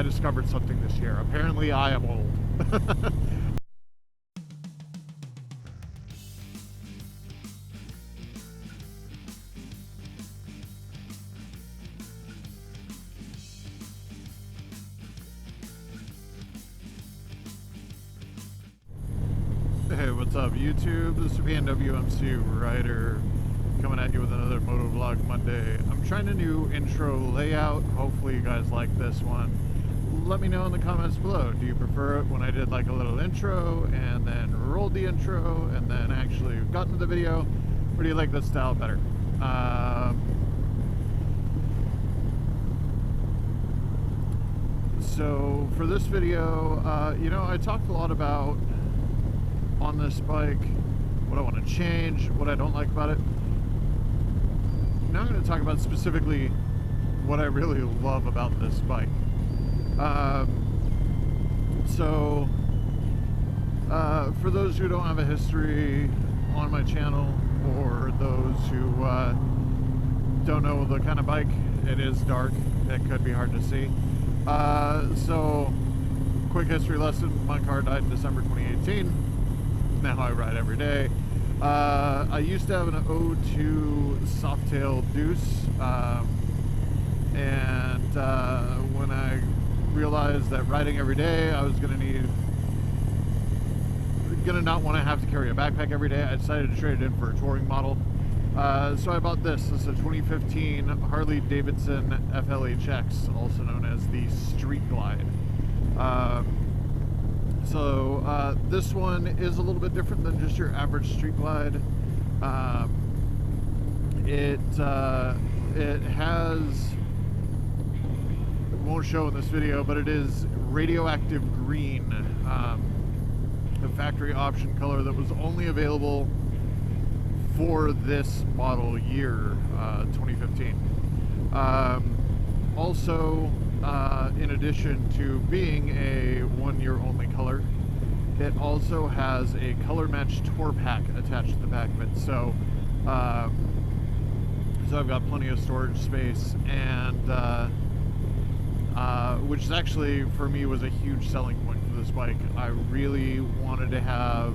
I discovered something this year. Apparently I am old. Hey, what's up YouTube? This is PNWMC Rider coming at you with another MotoVlog Monday. I'm trying a new intro layout. Hopefully you guys like this one. Let me know in the comments below. Do you prefer it when I did like a little intro and then rolled the intro and then actually got into the video? Or do you like this style better? So for this video, you know, I talked a lot about on this bike what I want to change, what I don't like about it. Now I'm going to talk about specifically what I really love about this bike. For those who don't have a history on my channel, or those who don't know the kind of bike, it is dark, it could be hard to see. So quick history lesson: my car died in December 2018. Now I ride every day. I used to have an 02 Softail Deuce, and when I realized that riding every day I was gonna not want to have to carry a backpack every day, I decided to trade it in for a touring model. So I bought this. This is a 2015 Harley Davidson FLHX, also known as the Street Glide. This one is a little bit different than just your average Street Glide. It has, it won't show in this video, but it is radioactive green, the factory option color that was only available for this model year, 2015. Also, in addition to being a one-year-only color, it also has a color match tour pack attached to the back of it. So I've got plenty of storage space, and which is actually for me was a huge selling point for this bike. I really wanted to have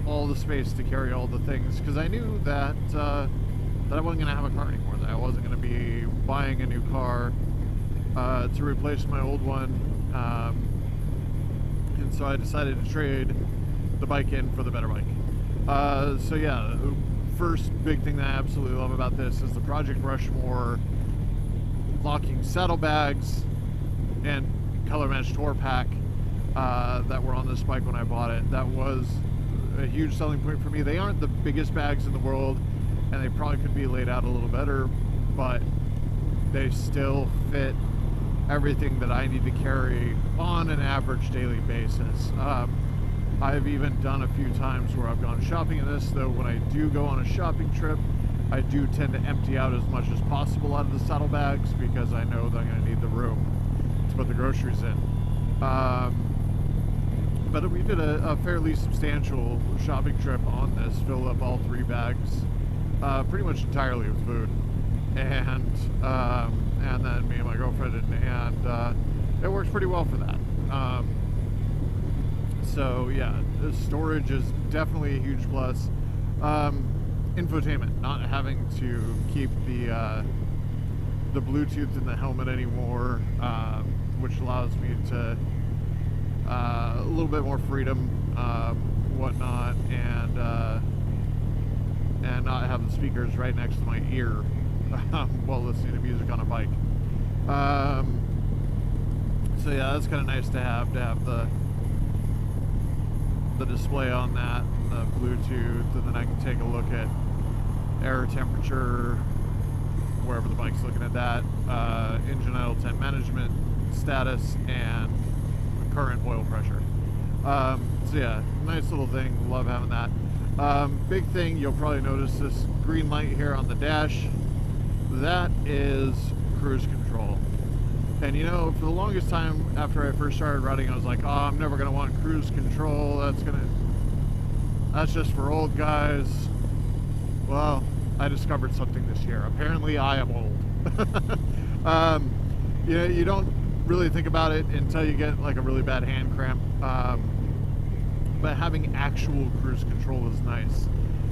all the space to carry all the things, because I knew that that I wasn't going to have a car anymore. That I wasn't going to be buying a new car to replace my old one, and so I decided to trade the bike in for the better bike. So yeah, first big thing that I absolutely love about this is the Project Rushmore locking saddlebags and color match tour pack that were on this bike when I bought it. That was a huge selling point for me. They aren't the biggest bags in the world, and they probably could be laid out a little better, but they still fit everything that I need to carry on an average daily basis. I've even done a few times where I've gone shopping in this, though when I do go on a shopping trip, I do tend to empty out as much as possible out of the saddlebags, because I know that I'm going to need the room to put the groceries in. But we did a fairly substantial shopping trip on this, filled up all 3 bags pretty much entirely with food. And then me and my girlfriend, and it works pretty well for that. So yeah, the storage is definitely a huge plus. Infotainment, not having to keep the Bluetooth in the helmet anymore, which allows me to a little bit more freedom, whatnot, and not have the speakers right next to my ear while listening to music on a bike. So yeah, that's kind of nice to have the display on that, and the Bluetooth, and then I can take a look at air temperature wherever the bike's looking at that, engine idle temp management status, and current oil pressure. So yeah, nice little thing, love having that. Big thing, you'll probably notice this green light here on the dash. That is cruise control. And you know, for the longest time after I first started riding, I was like, oh, I'm never gonna want cruise control. That's just for old guys. Well, I discovered something this year. Apparently I am old. You know, you don't really think about it until you get like a really bad hand cramp. But having actual cruise control is nice.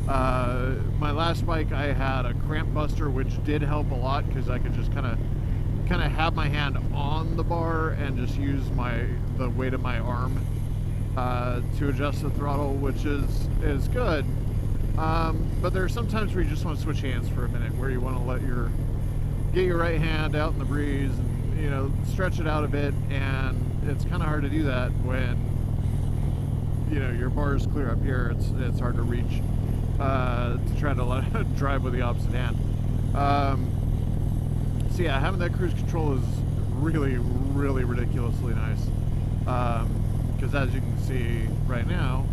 My last bike, I had a cramp buster, which did help a lot because I could just kind of have my hand on the bar and just use the weight of my arm to adjust the throttle, which is good. But there are some times where you just want to switch hands for a minute, where you want to get your right hand out in the breeze and, you know, stretch it out a bit, and it's kind of hard to do that when, you know, your bar is clear up here. It's hard to reach to try to drive with the opposite hand. So yeah, having that cruise control is really, really ridiculously nice. Because as you can see right now,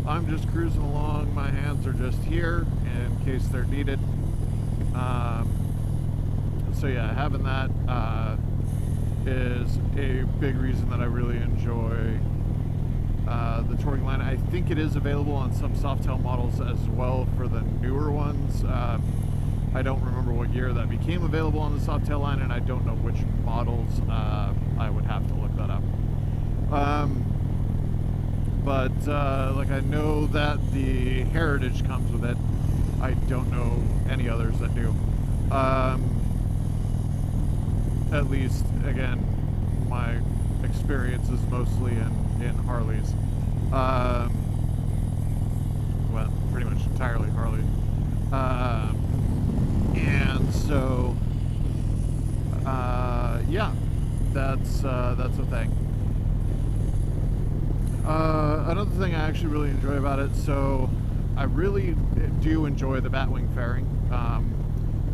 I'm just cruising along. My hands are just here in case they're needed. So yeah, having that is a big reason that I really enjoy the touring line. I think it is available on some Softail models as well for the newer ones. I don't remember what year that became available on the Softail line, and I don't know which models. I would have to look that up. Like, I know that the Heritage comes with it. I don't know any others that do. At least, again, my experience is mostly in Harleys. Well, pretty much entirely Harley. And so, yeah, that's a thing. Another thing I actually really enjoy about it, so I really do enjoy the Batwing fairing. I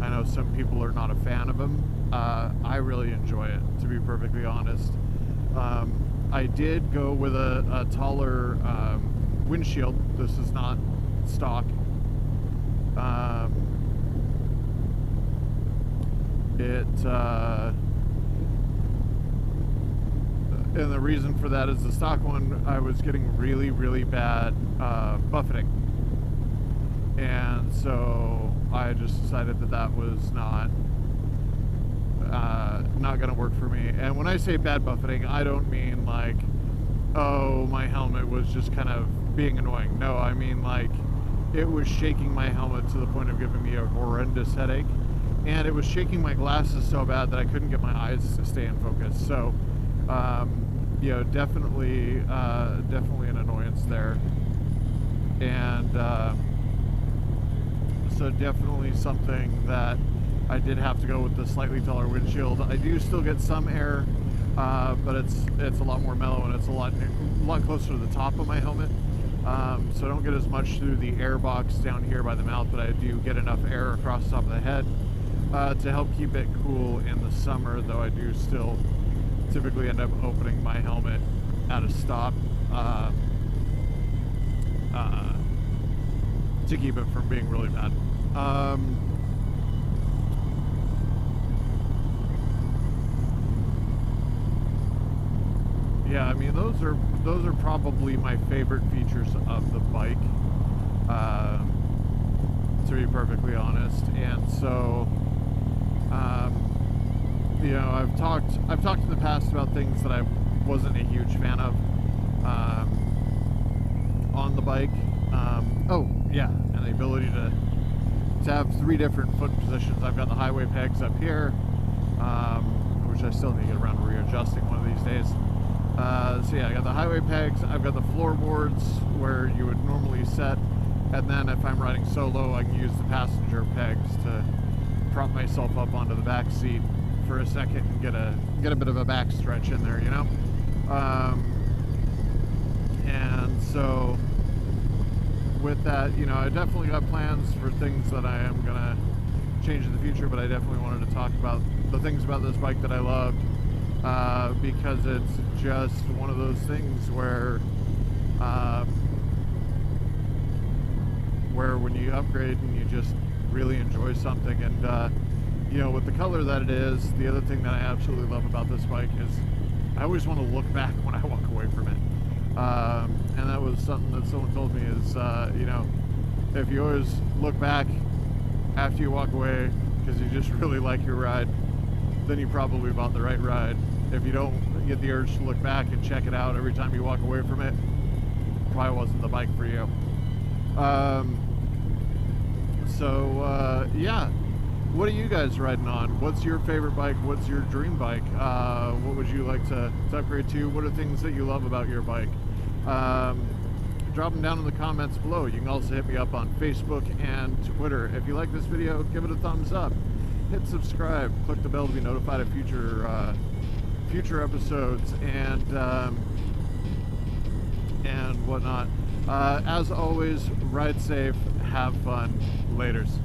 know some people are not a fan of them. I really enjoy it, to be perfectly honest. I did go with a taller windshield. This is not stock. And the reason for that is the stock one, I was getting really, really bad buffeting. And so I just decided that was not going to work for me. And when I say bad buffeting, I don't mean like, oh, my helmet was just kind of being annoying. No, I mean like it was shaking my helmet to the point of giving me a horrendous headache. And it was shaking my glasses so bad that I couldn't get my eyes to stay in focus. So, you know, definitely an annoyance there. And so definitely something that I did have to go with the slightly taller windshield. I do still get some air, but it's a lot more mellow, and it's a lot closer to the top of my helmet. So I don't get as much through the air box down here by the mouth, but I do get enough air across the top of the head to help keep it cool in the summer, though I do still typically end up opening my helmet at a stop to keep it from being really bad. Yeah, I mean, those are probably my favorite features of the bike, to be perfectly honest. And so, you know, I've talked in the past about things that I wasn't a huge fan of on the bike. Oh yeah, and the ability to have 3 different foot positions. I've got the highway pegs up here, which I still need to get around to readjusting one of these days. So yeah, I got the highway pegs, I've got the floorboards where you would normally set, and then if I'm riding solo, I can use the passenger pegs to prop myself up onto the back seat for a second and get a bit of a back stretch in there, you know? And so with that, you know, I definitely got plans for things that I am gonna change in the future, but I definitely wanted to talk about the things about this bike that I loved, because it's just one of those things where when you upgrade and you just really enjoy something. And you know, with the color that it is, the other thing that I absolutely love about this bike is I always want to look back when I walk away from it. And that was something that someone told me is, you know, if you always look back after you walk away because you just really like your ride, then you probably bought the right ride. if you don't get the urge to look back and check it out every time you walk away from it, probably wasn't the bike for you. Yeah, what are you guys riding on? What's your favorite bike? What's your dream bike? What would you like to upgrade to? What are things that you love about your bike? Drop them down in the comments below. You can also hit me up on Facebook and Twitter. If you like this video, give it a thumbs up. Hit subscribe. Click the bell to be notified of future episodes and whatnot. As always, ride safe, have fun. Laters.